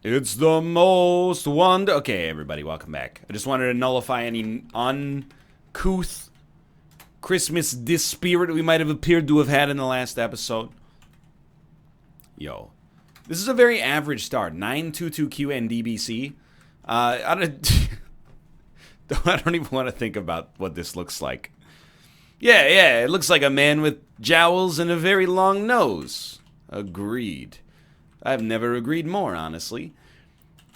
It's the most wonder. Okay, everybody, welcome back. I just wanted to nullify any uncouth Christmas dispirit we might have appeared to have had in the last episode. Yo, this is a very average start. 922Q and DBC. I don't even want to think about what this looks like. Yeah, it looks like a man with jowls and a very long nose. Agreed. I've never agreed more, honestly.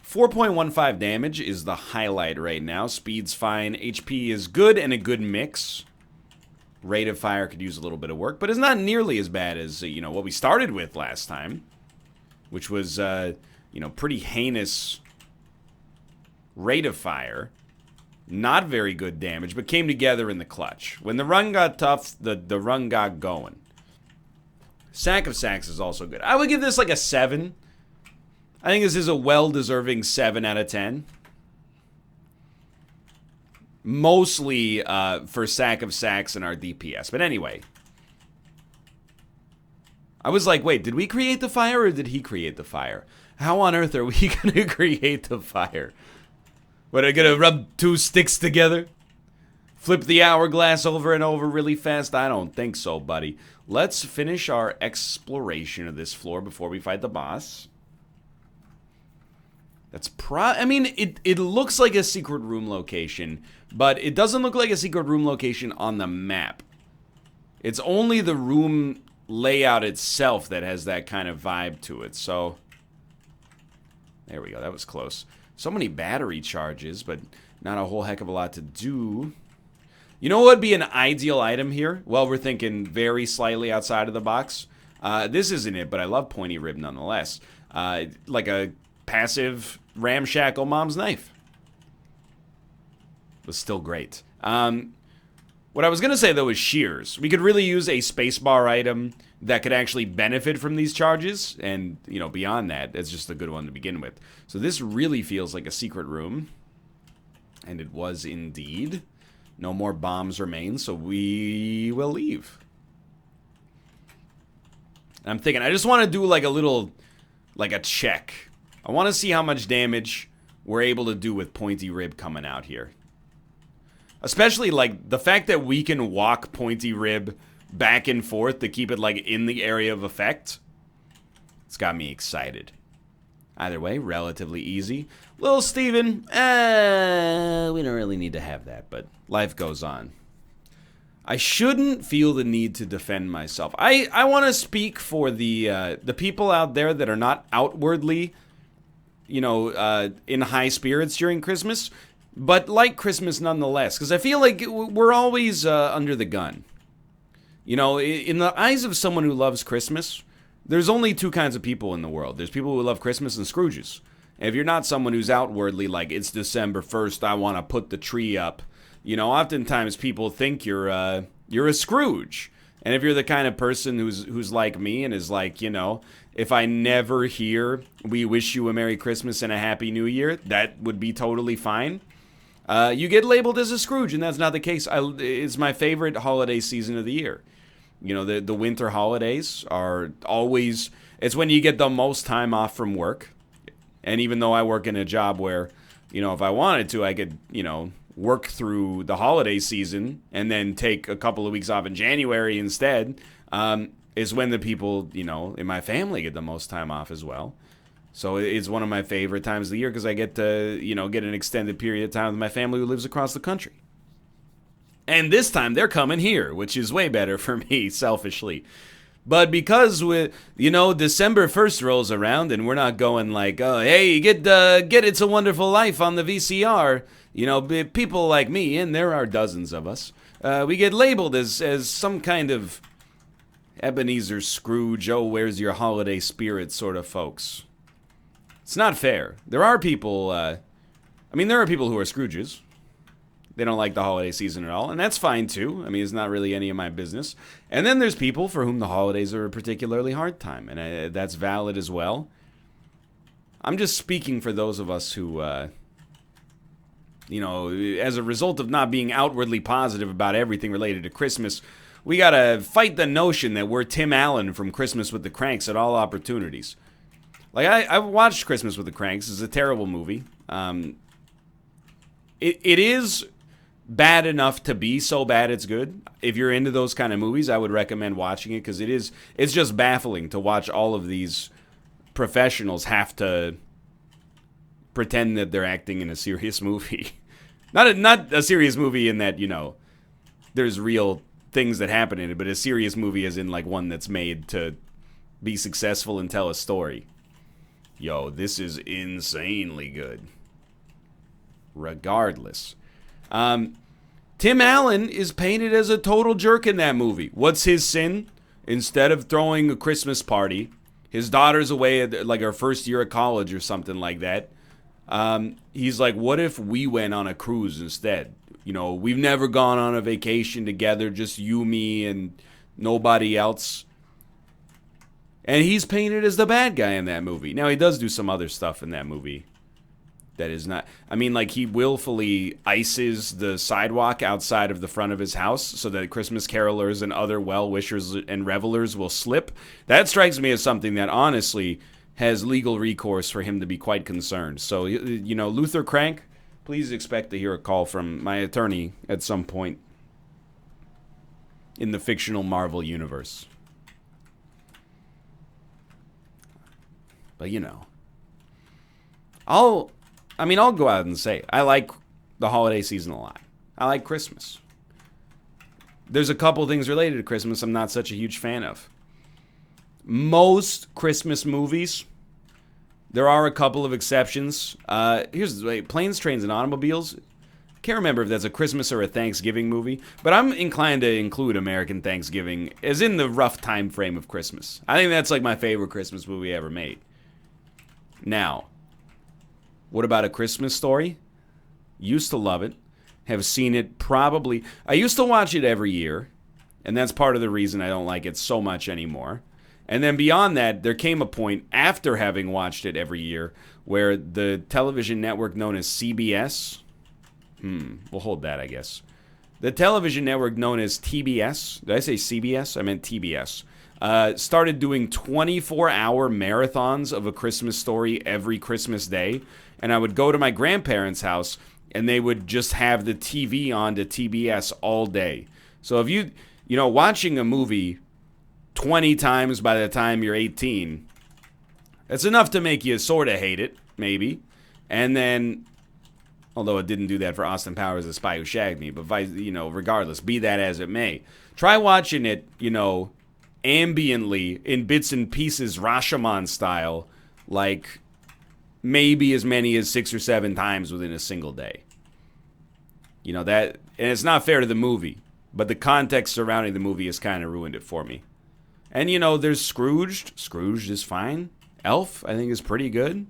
4.15 damage is the highlight right now. Speed's fine. HP is good and a good mix. Rate of fire could use a little bit of work, but it's not nearly as bad as, what we started with last time. Which was, pretty heinous rate of fire. Not very good damage, but came together in the clutch. When the run got tough, the run got going. Sack of Sacks is also good. I would give this like a 7. I think this is a well-deserving 7 out of 10. Mostly for Sack of Sacks and our DPS. But anyway. I was like, wait, did we create the fire or did he create the fire? How on earth are we going to create the fire? What, are we going to rub 2 sticks together? Flip the hourglass over and over really fast? I don't think so, buddy. Let's finish our exploration of this floor before we fight the boss. That's it looks like a secret room location, but it doesn't look like a secret room location on the map. It's only the room layout itself that has that kind of vibe to it, so... There we go, that was close. So many battery charges, but not a whole heck of a lot to do. You know what would be an ideal item here? Well, we're thinking very slightly outside of the box. This isn't it, but I love pointy rib nonetheless. Like a passive ramshackle mom's knife. Was still great. What I was going to say, though, is shears. We could really use a spacebar item that could actually benefit from these charges. And, beyond that, it's just a good one to begin with. So this really feels like a secret room. And it was indeed. No more bombs remain, so we will leave. I'm thinking, I just want to do like a little, like a check. I want to see how much damage we're able to do with pointy rib coming out here. Especially, like, the fact that we can walk pointy rib back and forth to keep it, like, in the area of effect. It's got me excited. Either way, relatively easy. Little Steven, we don't really need to have that, but life goes on. I shouldn't feel the need to defend myself. I want to speak for the people out there that are not outwardly, in high spirits during Christmas, but like Christmas nonetheless, because I feel like we're always under the gun. In the eyes of someone who loves Christmas, there's only 2 kinds of people in the world. There's people who love Christmas and Scrooges. And if you're not someone who's outwardly like, it's December 1st, I want to put the tree up, oftentimes people think you're a Scrooge. And if you're the kind of person who's like me and is like, if I never hear we wish you a Merry Christmas and a Happy New Year, that would be totally fine. You get labeled as a Scrooge, and that's not the case. It's my favorite holiday season of the year. The winter holidays are always... It's when you get the most time off from work. And even though I work in a job where, if I wanted to, I could, work through the holiday season and then take a couple of weeks off in January instead, is when the people, in my family get the most time off as well. So it's one of my favorite times of the year because I get to, get an extended period of time with my family who lives across the country. And this time they're coming here, which is way better for me, selfishly. But because December 1st rolls around and we're not going like, oh, hey, get It's a Wonderful Life on the VCR. People like me, and there are dozens of us, we get labeled as some kind of Ebenezer Scrooge, oh, where's your holiday spirit sort of folks. It's not fair. There are people, there are people who are Scrooges. They don't like the holiday season at all, and that's fine too. It's not really any of my business. And then there's people for whom the holidays are a particularly hard time, and that's valid as well. I'm just speaking for those of us who, as a result of not being outwardly positive about everything related to Christmas, we gotta fight the notion that we're Tim Allen from Christmas with the Cranks at all opportunities. Like, I watched Christmas with the Cranks. It's a terrible movie. It is bad enough to be so bad it's good. If you're into those kind of movies, I would recommend watching it because it's just baffling to watch all of these professionals have to pretend that they're acting in a serious movie. Not a serious movie in that, there's real things that happen in it, but a serious movie as in like one that's made to be successful and tell a story. Yo, this is insanely good. Regardless. Tim Allen is painted as a total jerk in that movie. What's his sin? Instead of throwing a Christmas party, his daughter's away at like her first year of college or something like that. He's like, what if we went on a cruise instead? We've never gone on a vacation together, just you, me, and nobody else. And he's painted as the bad guy in that movie. Now, he does do some other stuff in that movie that is not... I mean, like, he willfully ices the sidewalk outside of the front of his house so that Christmas carolers and other well-wishers and revelers will slip. That strikes me as something that, honestly, has legal recourse for him to be quite concerned. So, Luther Crank, please expect to hear a call from my attorney at some point in the fictional Marvel universe. But, I'll go out and say I like the holiday season a lot. I like Christmas. There's a couple things related to Christmas I'm not such a huge fan of. Most Christmas movies, there are a couple of exceptions. Here's the way: Planes, Trains, and Automobiles. Can't remember if that's a Christmas or a Thanksgiving movie, but I'm inclined to include American Thanksgiving as in the rough time frame of Christmas. I think that's like my favorite Christmas movie ever made. Now, what about A Christmas Story? Used to love it. Have seen it probably... I used to watch it every year, and that's part of the reason I don't like it so much anymore. And then beyond that, there came a point after having watched it every year where the television network known as CBS... we'll hold that, I guess. The television network known as TBS... Did I say CBS? I meant TBS. Started doing 24-hour marathons of A Christmas Story every Christmas day. And I would go to my grandparents' house, and they would just have the TV on to TBS all day. So if watching a movie 20 times by the time you're 18, that's enough to make you sort of hate it, maybe. And then, although it didn't do that for Austin Powers, The Spy Who Shagged Me, but regardless, be that as it may, try watching it, ambiently in bits and pieces, Rashomon style, like maybe as many as 6 or 7 times within a single day. That, and it's not fair to the movie, but the context surrounding the movie has kind of ruined it for me. And there's Scrooged. Scrooged is fine. Elf, I think, is pretty good.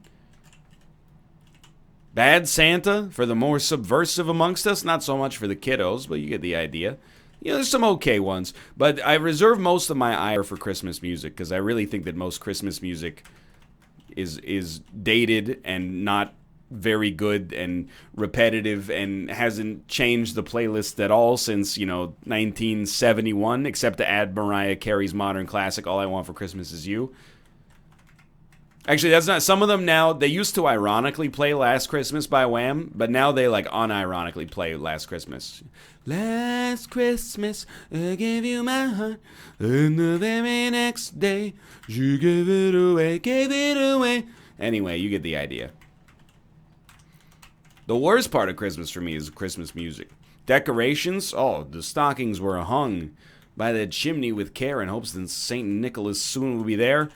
Bad Santa, for the more subversive amongst us, not so much for the kiddos, but you get the idea. There's some okay ones, but I reserve most of my ire for Christmas music because I really think that most Christmas music is dated and not very good and repetitive and hasn't changed the playlist at all since, 1971, except to add Mariah Carey's modern classic, All I Want for Christmas Is You. Actually, that's not... Some of them now, they used to ironically play Last Christmas by Wham, but now they, unironically play Last Christmas. Last Christmas, I gave you my heart, and the very next day, you gave it away. Anyway, you get the idea. The worst part of Christmas for me is Christmas music. Decorations, the stockings were hung by the chimney with care in hopes that St. Nicholas soon will be there.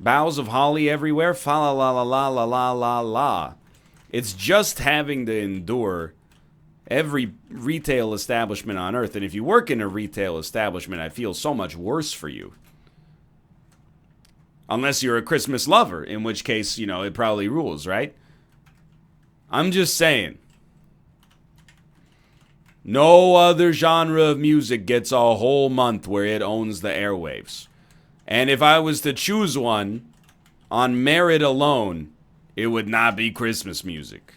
Boughs of holly everywhere, fa la la la la la la la la. It's just having to endure every retail establishment on earth. And if you work in a retail establishment, I feel so much worse for you. Unless you're a Christmas lover, in which case, it probably rules, right? I'm just saying. No other genre of music gets a whole month where it owns the airwaves. And if I was to choose one on merit alone, it would not be Christmas music.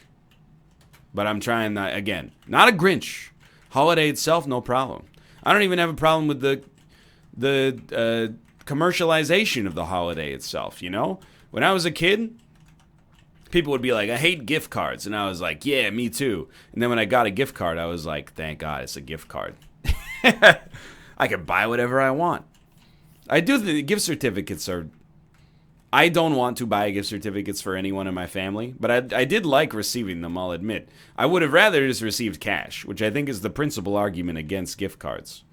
But I'm trying not, again, not a Grinch. Holiday itself, no problem. I don't even have a problem with the commercialization of the holiday itself, When I was a kid, people would be like, I hate gift cards. And I was like, yeah, me too. And then when I got a gift card, I was like, thank God it's a gift card. I can buy whatever I want. I do think the gift certificates are... I don't want to buy gift certificates for anyone in my family, but I did like receiving them, I'll admit. I would have rather just received cash, which I think is the principal argument against gift cards.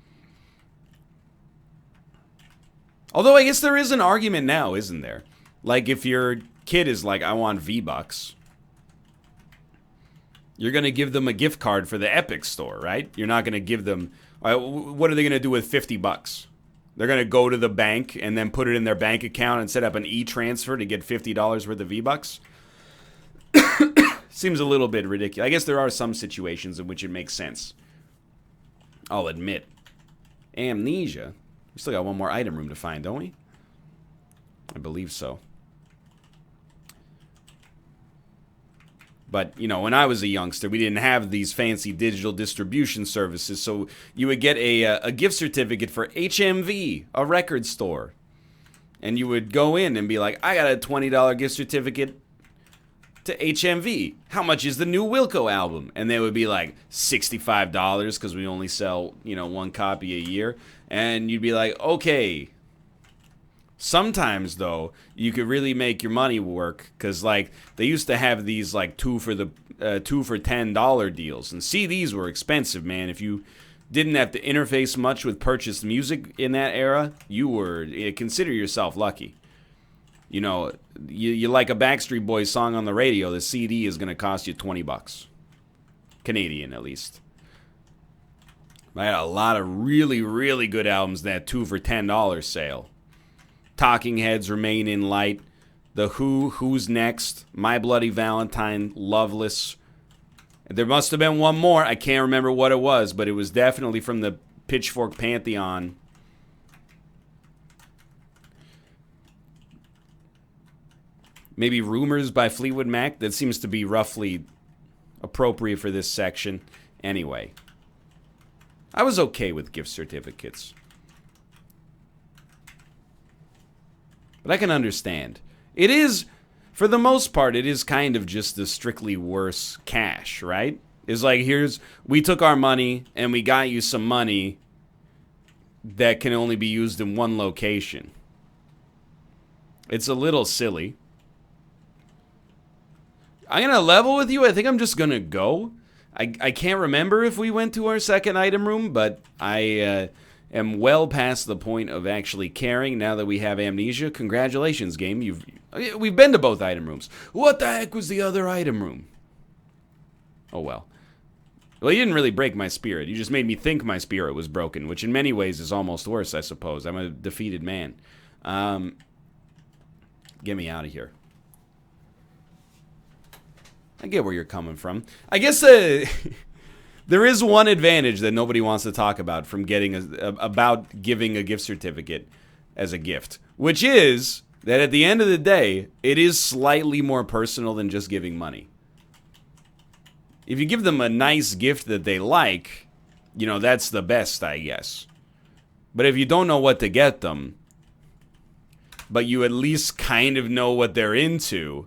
Although I guess there is an argument now, isn't there? Like if your kid is like, I want V-Bucks, you're going to give them a gift card for the Epic store, right? You're not going to give them... what are they going to do with $50? They're going to go to the bank and then put it in their bank account and set up an e-transfer to get $50 worth of V-Bucks? Seems a little bit ridiculous. I guess there are some situations in which it makes sense. I'll admit. Amnesia. We still got one more item room to find, don't we? I believe so. But, you know, when I was a youngster, we didn't have these fancy digital distribution services, so you would get a gift certificate for HMV, a record store. And you would go in and be like, I got a $20 gift certificate to HMV. How much is the new Wilco album? And they would be like, $65, because we only sell, you know, one copy a year. And you'd be like, okay. Sometimes, though, you could really make your money work, because, like, they used to have these, like, 2 for $10 deals. And CDs were expensive, man. If you didn't have to interface much with purchased music in that era, you were, consider yourself lucky. You know, you like a Backstreet Boys song on the radio, the CD is going to cost you $20. Canadian, at least. I had a lot of really, really good albums that 2 for $10 sale. Talking Heads, Remain in Light, The Who, Who's Next, My Bloody Valentine, Loveless. There must have been one more. I can't remember what it was, but it was definitely from the Pitchfork Pantheon. Maybe Rumors by Fleetwood Mac. That seems to be roughly appropriate for this section. Anyway, I was okay with gift certificates. But I can understand. It is, for the most part, it is kind of just the strictly worse cash, right? It's like, we took our money and we got you some money that can only be used in one location. It's a little silly. I'm going to level with you. I think I'm just going to go. I can't remember if we went to our second item room, but I am well past the point of actually caring now that we have amnesia. Congratulations, game. We've been to both item rooms. What the heck was the other item room? Oh, well. Well, you didn't really break my spirit. You just made me think my spirit was broken, which in many ways is almost worse, I suppose. I'm a defeated man. Get me out of here. I get where you're coming from. I guess there is one advantage that nobody wants to talk about from getting about giving a gift certificate as a gift, which is that at the end of the day, it is slightly more personal than just giving money. If you give them a nice gift that they like, you know, that's the best, I guess. But if you don't know what to get them, but you at least kind of know what they're into,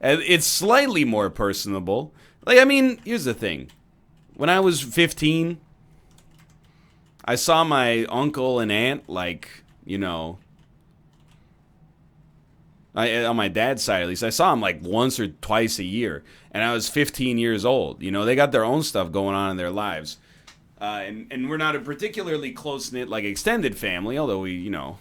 it's slightly more personable. Like, I mean, here's the thing. When I was 15, I saw my uncle and aunt, like, you know, on my dad's side at least, I saw them like once or twice a year. And I was 15 years old. You know, they got their own stuff going on in their lives. And we're not a particularly close-knit, like, extended family, although we, you know,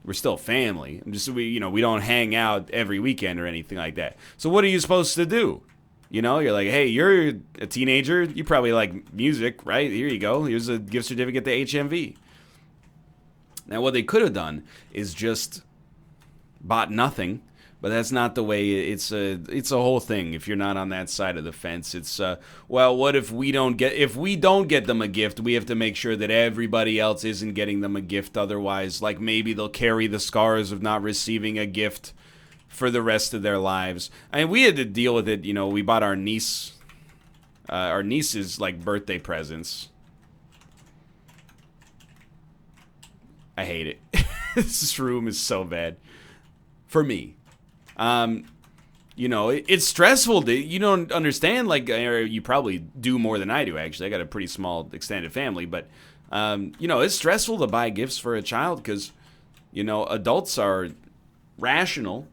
we're still family. We don't hang out every weekend or anything like that. So what are you supposed to do? You know, you're like, hey, you're a teenager. You probably like music, right? Here you go. Here's a gift certificate to HMV. Now, what they could have done is just bought nothing. But that's not the way. It's a whole thing. If you're not on that side of the fence, it's well, what if we don't get them a gift? We have to make sure that everybody else isn't getting them a gift. Otherwise, like, maybe they'll carry the scars of not receiving a gift for the rest of their lives. I mean, we had to deal with it. You know, we bought our niece's like birthday presents. I hate it. This room is so bad. for me. It's stressful. You don't understand, like, or you probably do more than I do, actually. I got a pretty small extended family, but, it's stressful to buy gifts for a child because, adults are rational.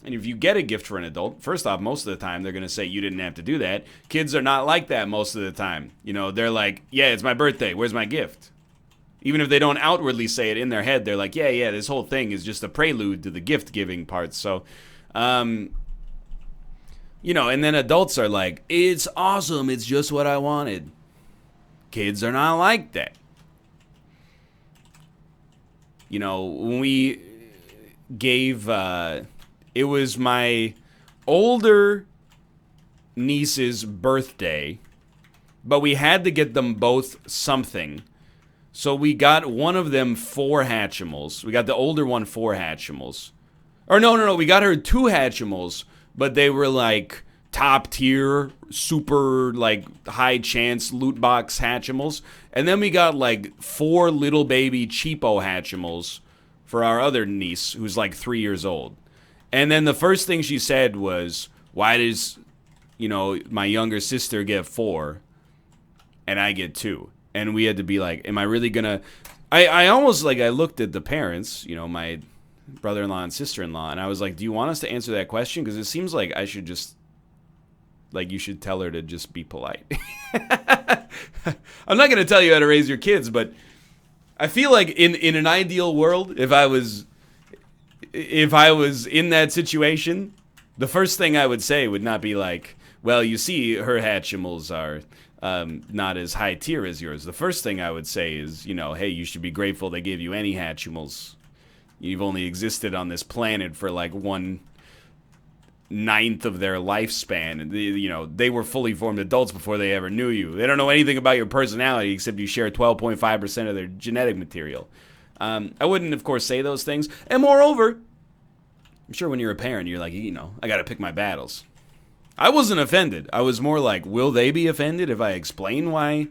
And if you get a gift for an adult, first off, most of the time, they're going to say you didn't have to do that. Kids are not like that most of the time. They're like, yeah, it's my birthday. Where's my gift? Even if they don't outwardly say it in their head, they're like, yeah, this whole thing is just a prelude to the gift-giving part. So, and then adults are like, it's awesome. It's just what I wanted. Kids are not like that. When we gave, it was my older niece's birthday, but we had to get them both something. So we got one of them 4 Hatchimals. We got the older one 4 Hatchimals. Or no. We got her 2 Hatchimals, but they were like top tier, super like high chance loot box Hatchimals. And then we got like 4 little baby cheapo Hatchimals for our other niece, who's like 3 years old. And then the first thing she said was, why does, my younger sister get 4 and I get 2? And we had to be like, am I really gonna... I almost, like, I looked at the parents, my brother-in-law and sister-in-law, and I was like, do you want us to answer that question? Because it seems like I should just... Like, you should tell her to just be polite. I'm not gonna tell you how to raise your kids, but I feel like in an ideal world, if I was in that situation, the first thing I would say would not be like, well, you see, her Hatchimals are... not as high tier as yours. The first thing I would say is, hey, you should be grateful they gave you any Hatchimals. You've only existed on this planet for like 1/9 of their lifespan. They were fully formed adults before they ever knew you. They don't know anything about your personality except you share 12.5% of their genetic material. I wouldn't, of course, say those things. And moreover, I'm sure when you're a parent, you're like, I gotta pick my battles. I wasn't offended. I was more like, will they be offended if I explain why,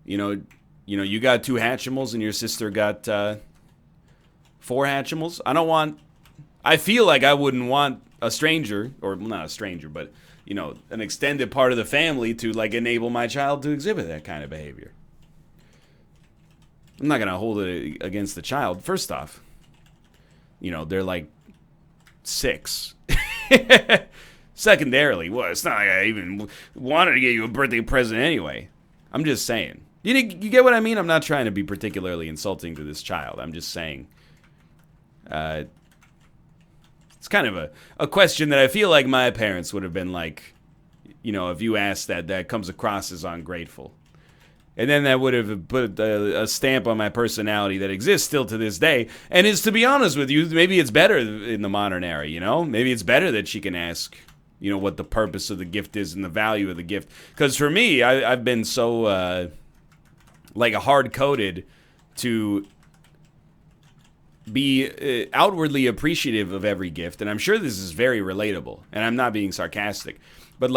you got 2 Hatchimals and your sister got 4 Hatchimals? I feel like I wouldn't want a stranger, or not a stranger, but, an extended part of the family to, like, enable my child to exhibit that kind of behavior. I'm not going to hold it against the child. First off, they're like 6. Secondarily, well, it's not like I even wanted to get you a birthday present anyway. I'm just saying. You get what I mean? I'm not trying to be particularly insulting to this child. I'm just saying. It's kind of a question that I feel like my parents would have been like, if you asked that comes across as ungrateful. And then that would have put a stamp on my personality that exists still to this day. And is, to be honest with you, maybe it's better in the modern era, Maybe it's better that she can ask... what the purpose of the gift is and the value of the gift. Because for me, I've been so, hard-coded to be outwardly appreciative of every gift. And I'm sure this is very relatable. And I'm not being sarcastic. But,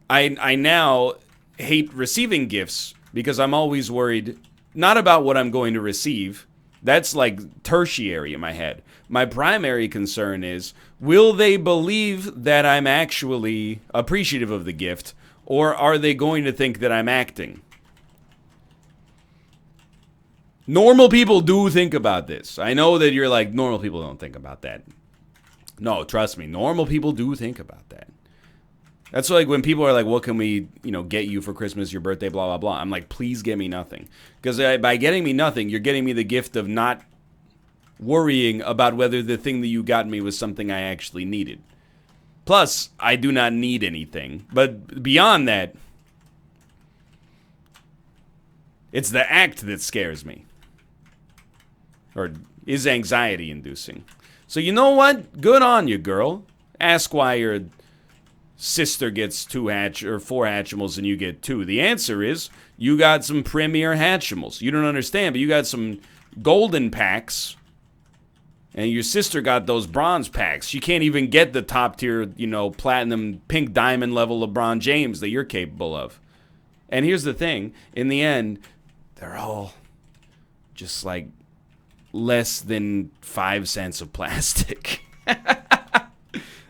I now hate receiving gifts because I'm always worried, not about what I'm going to receive. That's, tertiary in my head. My primary concern is, will they believe that I'm actually appreciative of the gift, or are they going to think that I'm acting? Normal people do think about this. I know that you're like, normal people don't think about that. No, trust me, normal people do think about that. That's like when people are like, what can we, get you for Christmas, your birthday, blah, blah, blah. I'm like, please get me nothing. Because by getting me nothing, you're getting me the gift of not worrying about whether the thing that you got me was something I actually needed. Plus, I do not need anything. But beyond that, it's the act that scares me. Or is anxiety-inducing. So you know what? Good on you, girl. Ask why your sister gets 4 Hatchimals and you get 2. The answer is, you got some premier Hatchimals. You don't understand, but you got some golden packs... And your sister got those bronze packs. She can't even get the top tier, platinum, pink diamond level LeBron James that you're capable of. And here's the thing. In the end, they're all just less than 5 cents of plastic.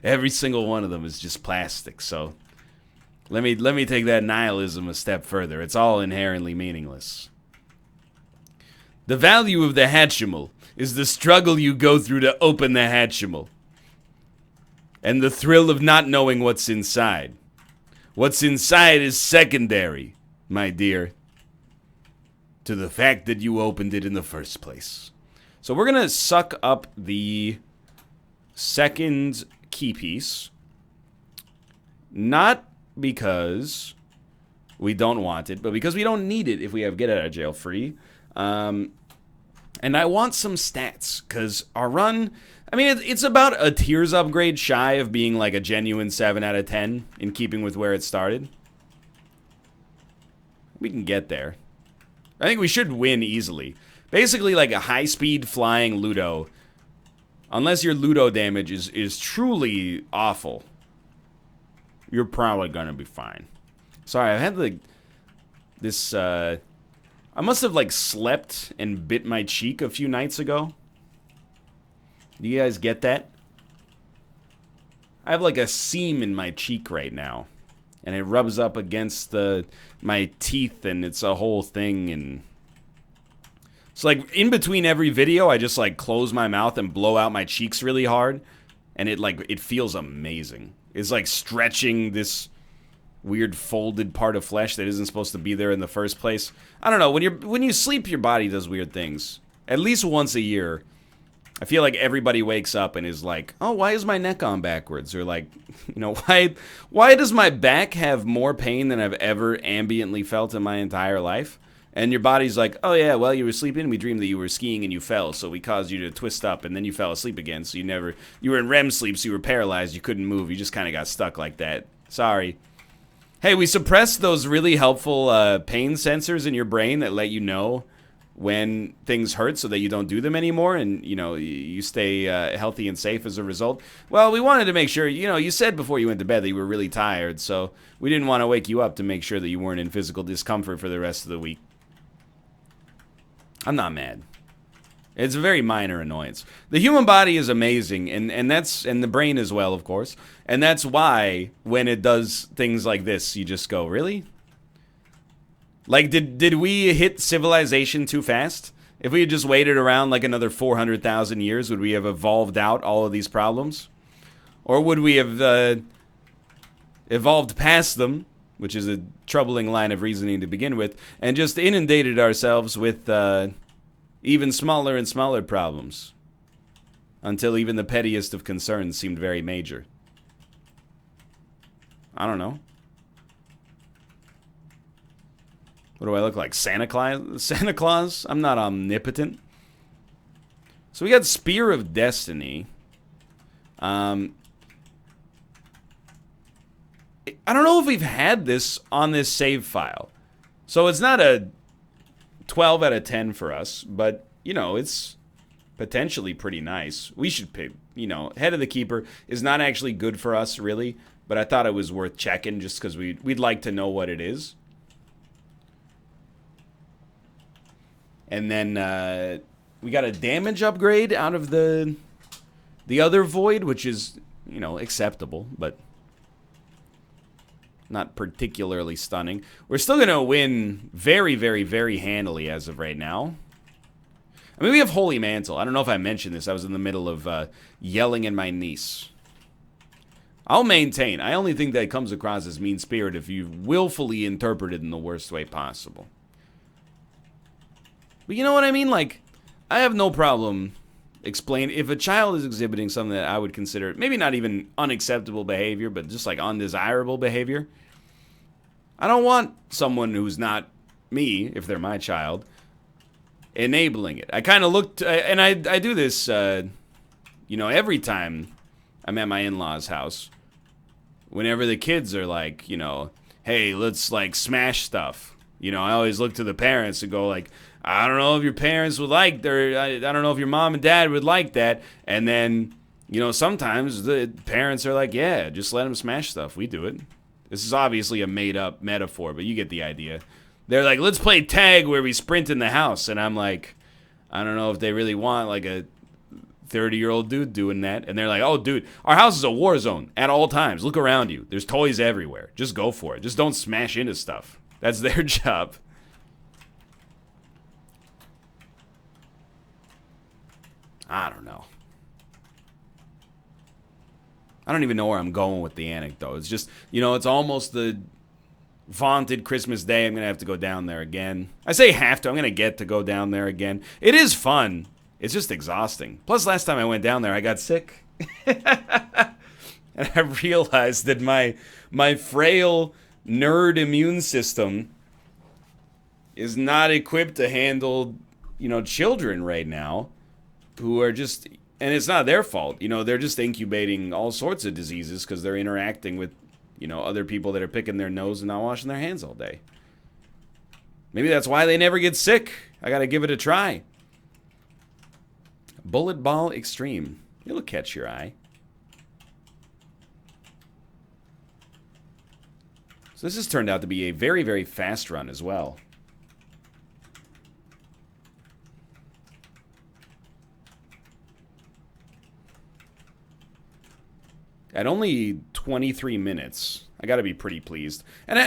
Every single one of them is just plastic, so let me take that nihilism a step further. It's all inherently meaningless. The value of the Hatchimal is the struggle you go through to open the Hatchimal. And the thrill of not knowing what's inside. What's inside is secondary, my dear, to the fact that you opened it in the first place. So we're going to suck up the second key piece. Not because we don't want it, but because we don't need it if we have get out of jail free. And I want some stats, because our run, I mean, it's about a tiers upgrade shy of being like a genuine 7 out of 10 in keeping with where it started. We can get there. I think we should win easily. Basically like a high-speed flying Ludo. Unless your Ludo damage is truly awful, you're probably gonna be fine. Sorry, I had like this, I must have like slept and bit my cheek a few nights ago. Do you guys get that? I have like a seam in my cheek right now. And it rubs up against my teeth, and it's a whole thing, and so like in between every video I just like close my mouth and blow out my cheeks really hard, and it feels amazing. It's like stretching this weird folded part of flesh that isn't supposed to be there in the first place. I don't know, when you sleep, your body does weird things. At least once a year, I feel like everybody wakes up and is like, oh, why is my neck on backwards? Or like, you know, why does my back have more pain than I've ever ambiently felt in my entire life? And your body's like, oh yeah, well, you were sleeping, we dreamed that you were skiing and you fell, so we caused you to twist up, and then you fell asleep again, so you were in REM sleep, so you were paralyzed, you couldn't move, you just kind of got stuck like that. Sorry. Hey, we suppressed those really helpful pain sensors in your brain that let you know when things hurt so that you don't do them anymore, and, you know, you stay healthy and safe as a result. Well, we wanted to make sure, you know, you said before you went to bed that you were really tired, so we didn't want to wake you up to make sure that you weren't in physical discomfort for the rest of the week. I'm not mad. It's a very minor annoyance. The human body is amazing, and the brain as well, of course. And that's why when it does things like this, you just go, really? Like, did we hit civilization too fast? If we had just waited around like another 400,000 years, would we have evolved out all of these problems? Or would we have evolved past them, which is a troubling line of reasoning to begin with, and just inundated ourselves with even smaller and smaller problems, until even the pettiest of concerns seemed very major? I don't know. What do I look like, Santa Claus? Santa Claus? I'm not omnipotent. So we got Spear of Destiny. I don't know if we've had this on this save file. So it's not a 12 out of 10 for us, but, you know, it's potentially pretty nice. We should pick, you know, Head of the Keeper is not actually good for us, really, but I thought it was worth checking just because we'd like to know what it is. And then we got a damage upgrade out of the other void, which is, you know, acceptable, but not particularly stunning. We're still going to win very, very, very handily as of right now. I mean, we have Holy Mantle. I don't know if I mentioned this. I was in the middle of yelling at my niece. I'll maintain. I only think that comes across as mean-spirited if you willfully interpret it in the worst way possible. But you know what I mean? Like, I have no problem explaining. If a child is exhibiting something that I would consider maybe not even unacceptable behavior, but just like undesirable behavior, I don't want someone who's not me, if they're my child, enabling it. I kind of looked, and I do this, you know, every time I'm at my in-laws' house. Whenever the kids are like, you know, hey, let's like smash stuff. You know, I always look to the parents and go like, I don't know if your parents would like, I don't know if your mom and dad would like that. And then, you know, sometimes the parents are like, yeah, just let them smash stuff. We do it. This is obviously a made-up metaphor, but you get the idea. They're like, let's play tag where we sprint in the house. And I'm like, I don't know if they really want like a 30-year-old dude doing that. And they're like, oh, dude, our house is a war zone at all times. Look around you. There's toys everywhere. Just go for it. Just don't smash into stuff. That's their job. I don't know. I don't even know where I'm going with the anecdote. It's just, you know, it's almost the vaunted Christmas Day. I'm going to have to go down there again. I say have to. I'm going to get to go down there again. It is fun. It's just exhausting. Plus, last time I went down there, I got sick. And I realized that my frail nerd immune system is not equipped to handle, you know, children right now who are just... And it's not their fault. You know, they're just incubating all sorts of diseases because they're interacting with, you know, other people that are picking their nose and not washing their hands all day. Maybe that's why they never get sick. I got to give it a try. Bullet Ball Extreme. It'll catch your eye. So this has turned out to be a very, very fast run as well. At only 23 minutes, I got to be pretty pleased. And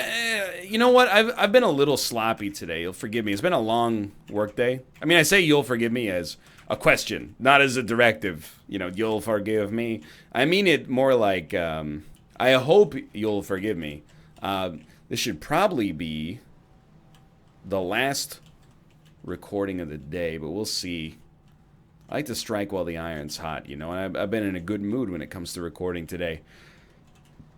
you know what? I've been a little sloppy today. You'll forgive me. It's been a long work day. I mean, I say you'll forgive me as a question, not as a directive. You know, you'll forgive me. I mean it more like, I hope you'll forgive me. This should probably be the last recording of the day, but we'll see. I like to strike while the iron's hot, you know, and I've been in a good mood when it comes to recording today.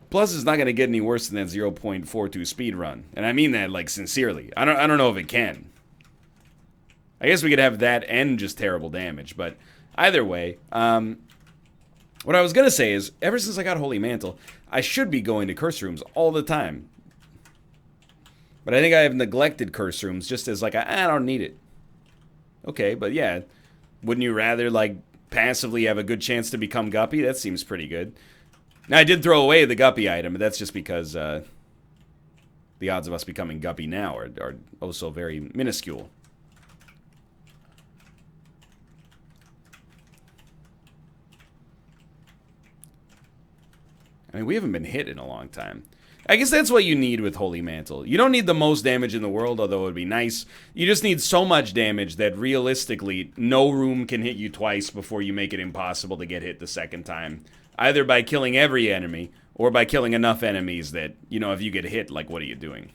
Plus, it's not going to get any worse than that 0.42 speed run. And I mean that, like, sincerely. I don't know if it can. I guess we could have that and just terrible damage, but either way, what I was going to say is, ever since I got Holy Mantle, I should be going to curse rooms all the time. But I think I have neglected curse rooms just as, like, I don't need it. Okay, but yeah... Wouldn't you rather, like, passively have a good chance to become Guppy? That seems pretty good. Now, I did throw away the Guppy item, but that's just because the odds of us becoming Guppy now are oh so very minuscule. I mean, we haven't been hit in a long time. I guess that's what you need with Holy Mantle. You don't need the most damage in the world, although it would be nice. You just need so much damage that realistically, no room can hit you twice before you make it impossible to get hit the second time. Either by killing every enemy, or by killing enough enemies that, you know, if you get hit, like, what are you doing?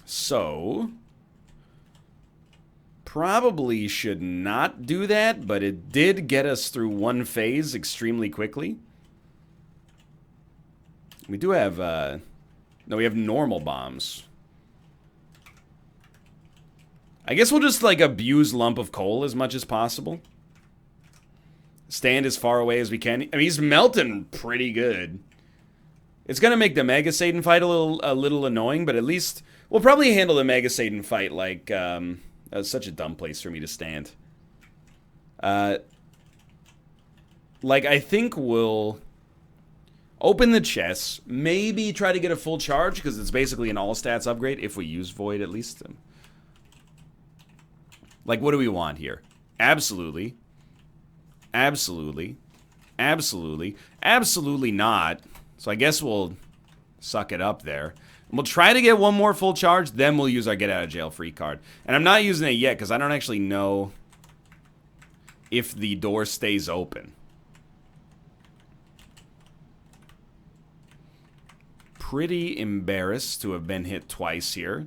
So... probably should not do that, but it did get us through one phase extremely quickly. We do have, no, we have normal bombs. I guess we'll just, like, abuse Lump of Coal as much as possible. Stand as far away as we can. I mean, he's melting pretty good. It's gonna make the Mega Satan fight a little annoying, but at least we'll probably handle the Mega Satan fight like, that was such a dumb place for me to stand. Like, I think we'll... open the chests, maybe try to get a full charge, because it's basically an all-stats upgrade, if we use Void at least. Like, what do we want here? Absolutely. Absolutely. Absolutely. Absolutely not. So I guess we'll suck it up there. And we'll try to get one more full charge, then we'll use our get-out-of-jail-free card. And I'm not using it yet, because I don't actually know if the door stays open. Pretty embarrassed to have been hit twice here.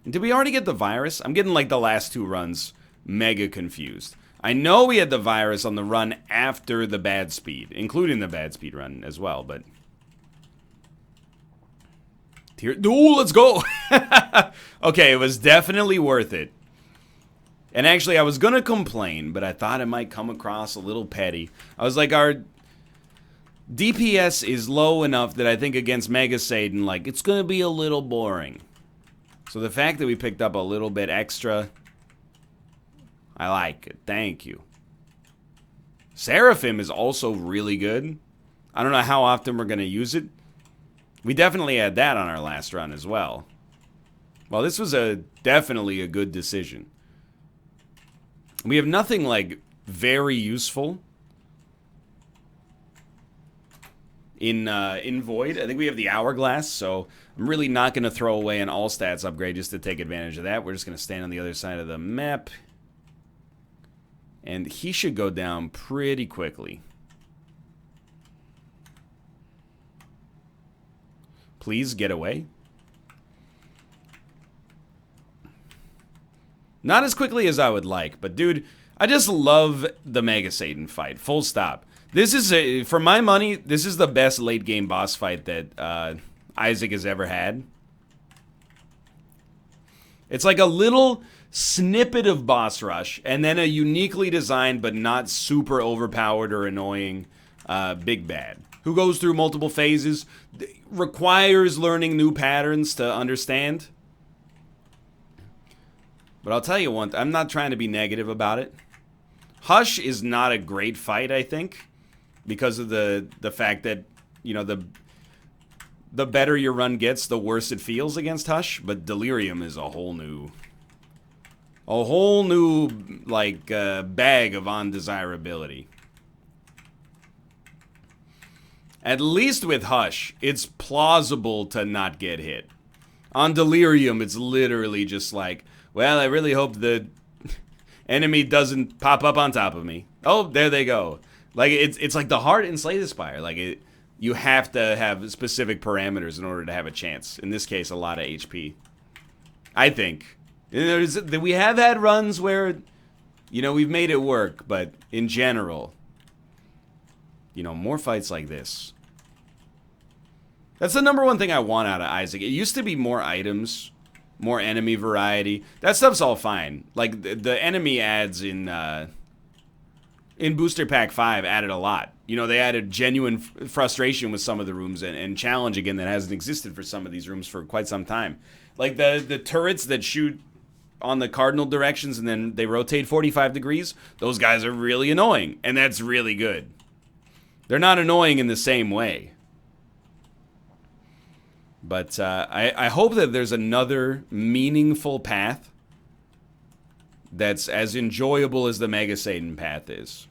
Did we already get the virus? I'm getting, like, the last two runs mega confused. I know we had the virus on the run after the bad speed, including the bad speed run as well, but... oh, let's go! Okay, it was definitely worth it. And actually, I was going to complain, but I thought it might come across a little petty. I was like, our DPS is low enough that I think against Mega Satan, like, it's going to be a little boring. So the fact that we picked up a little bit extra, I like it. Thank you. Seraphim is also really good. I don't know how often we're going to use it. We definitely had that on our last run as well. Well, this was definitely a good decision. We have nothing, like, very useful in Void. I think we have the Hourglass, so I'm really not going to throw away an all-stats upgrade just to take advantage of that. We're just going to stand on the other side of the map. And he should go down pretty quickly. Please get away. Not as quickly as I would like, but dude, I just love the Mega Satan fight. Full stop. This is, for my money, this is the best late game boss fight that Isaac has ever had. It's like a little snippet of boss rush, and then a uniquely designed but not super overpowered or annoying big bad, who goes through multiple phases, requires learning new patterns to understand. But I'll tell you one, I'm not trying to be negative about it. Hush is not a great fight, I think, because of the fact that, you know, the better your run gets, the worse it feels against Hush. But Delirium is a whole new like bag of undesirability. At least with Hush, it's plausible to not get hit. On Delirium, it's literally just like, well, I really hope the enemy doesn't pop up on top of me. Oh, there they go. Like, it's like the heart in Slay the Spire. Like, you have to have specific parameters in order to have a chance. In this case, a lot of HP. I think. We have had runs where, you know, we've made it work, but in general, you know, more fights like this. That's the number one thing I want out of Isaac. It used to be more items, more enemy variety. That stuff's all fine. Like, the enemy adds in Booster Pack 5 added a lot. You know, they added genuine frustration with some of the rooms and challenge again that hasn't existed for some of these rooms for quite some time. Like, the turrets that shoot on the cardinal directions and then they rotate 45 degrees, those guys are really annoying, and that's really good. They're not annoying in the same way. But I hope that there's another meaningful path that's as enjoyable as the Mega Satan path is.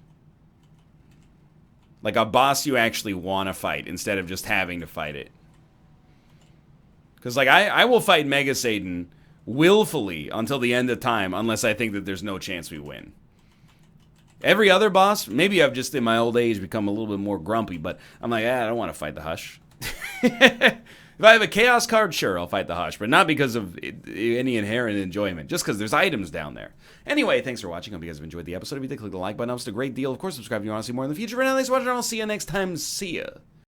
Like a boss you actually want to fight instead of just having to fight it. Because, like, I will fight Mega Satan willfully until the end of time unless I think that there's no chance we win. Every other boss, maybe I've just in my old age become a little bit more grumpy, but I'm like, I don't want to fight the Hush. If I have a Chaos card, sure, I'll fight the Hush, but not because of any inherent enjoyment, just because there's items down there. Anyway, thanks for watching. Hope you guys have enjoyed the episode. If you did, click the like button. It helps a great deal. Of course, subscribe if you want to see more in the future. For now, thanks for watching. I'll see you next time. See ya.